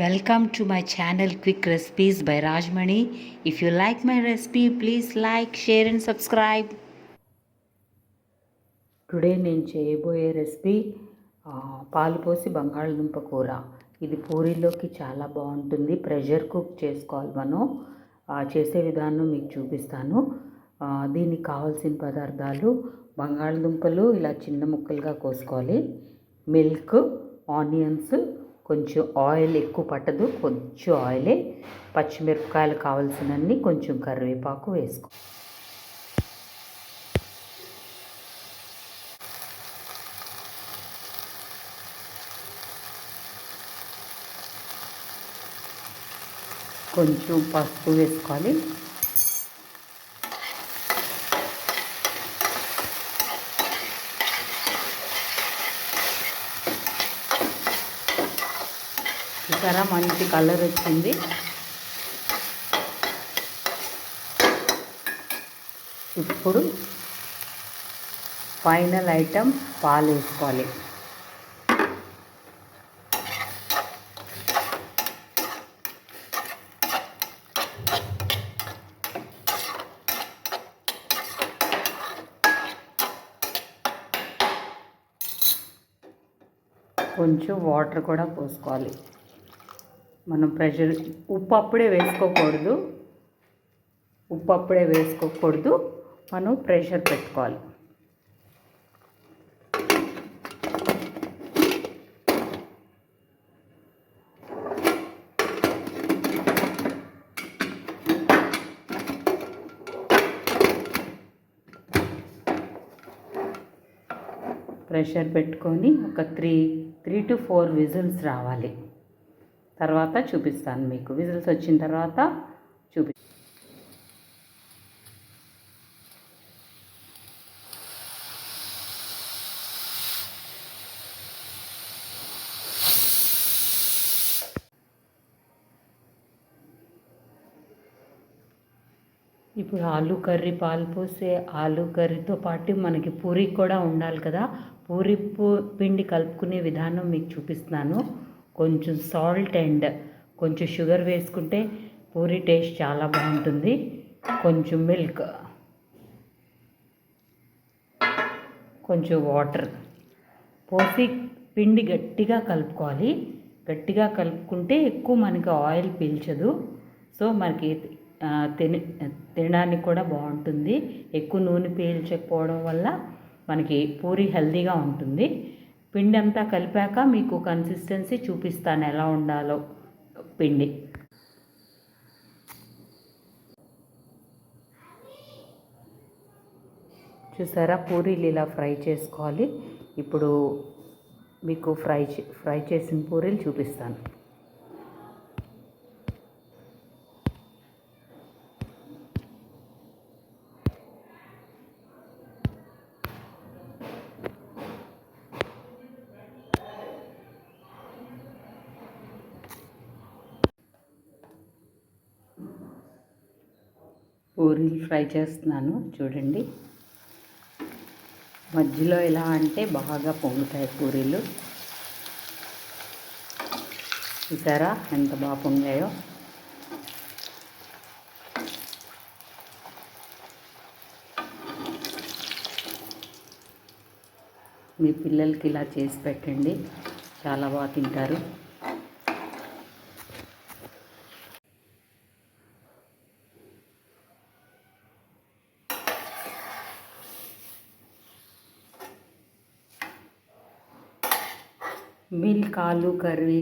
Welcome to my channel Quick Recipes by Rajmani. If you like my recipe, please like, share and subscribe. Today నేను చేయబోయే recipe పాలు పోసి బంగాళదుంప కూర. ఇది పూరీలోకి చాలా బాగుంటుంది. ప్రెషర్ కుక్ చేసుకోవాలి మనం. చేసే విధానం మీకు చూపిస్తాను. దీనికి కావాల్సిన పదార్థాలు: బంగాళదుంపలు ఇలా చిన్న ముక్కలుగా కోసుకోవాలి, మిల్క్, ఆనియన్స్, కొంచెం ఆయిల్, ఎక్కువ పట్టదు, కొంచెం ఆయిలే, పచ్చిమిరపకాయలు కావాల్సినన్ని, కొంచెం కరివేపాకు వేసుకో. కొంచెం పసుపు వేసుకోవాలి. చూసారా, మంచి కలర్ వచ్చింది. ఇప్పుడు ఫైనల్ ఐటమ్ పాలు వేసుకోవాలి. కొంచెం వాటర్ కూడా పోసుకోవాలి. మనం ఉప్పు అప్పుడే వేసుకోకూడదు. మనం ప్రెషర్ పెట్టుకోవాలి. ప్రెషర్ పెట్టుకొని ఒక 3 to 4 విజిల్స్ రావాలి. తర్వాత చూపిస్తాను మీకు. విజిల్స్ వచ్చిన తర్వాత ఇప్పుడు ఆలు కర్రీ, పాలు పోసే ఆలు కర్రీతో పాటు మనకి పూరి కూడా ఉండాలి కదా. పూరి పిండి కలుపుకునే విధానం మీకు చూపిస్తున్నాను. కొంచెం సాల్ట్ అండ్ కొంచెం షుగర్ వేసుకుంటే పూరి టేస్ట్ చాలా బాగుంటుంది. కొంచెం మిల్క్, కొంచెం వాటర్ పోసి పిండి గట్టిగా కలుపుకోవాలి. గట్టిగా కలుపుకుంటే ఎక్కువ మనకి ఆయిల్ పీల్చదు. సో మనకి తినడానికి కూడా బాగుంటుంది. ఎక్కువ నూనె పీల్చకపోవడం వల్ల మనకి పూరి హెల్తీగా ఉంటుంది. పిండి అంతా కలిపాక మీకు కన్సిస్టెన్సీ చూపిస్తాను ఎలా ఉండాలో పిండి. చూసారా, పూరీలు ఇలా ఫ్రై చేసుకోవాలి. ఇప్పుడు మీకు ఫ్రై చేసిన పూరీలు చూపిస్తాను. పూరీలు ఫ్రై చేస్తున్నాను చూడండి. మధ్యలో ఎలా అంటే బాగా పొంగుతాయి పూరీలు. చూసారా ఎంత బాగా పొంగాయో. మీ పిల్లలకి ఇలా చేసి పెట్టండి, చాలా బాగా తింటారు. మిల్క్ ఆలు కర్రీ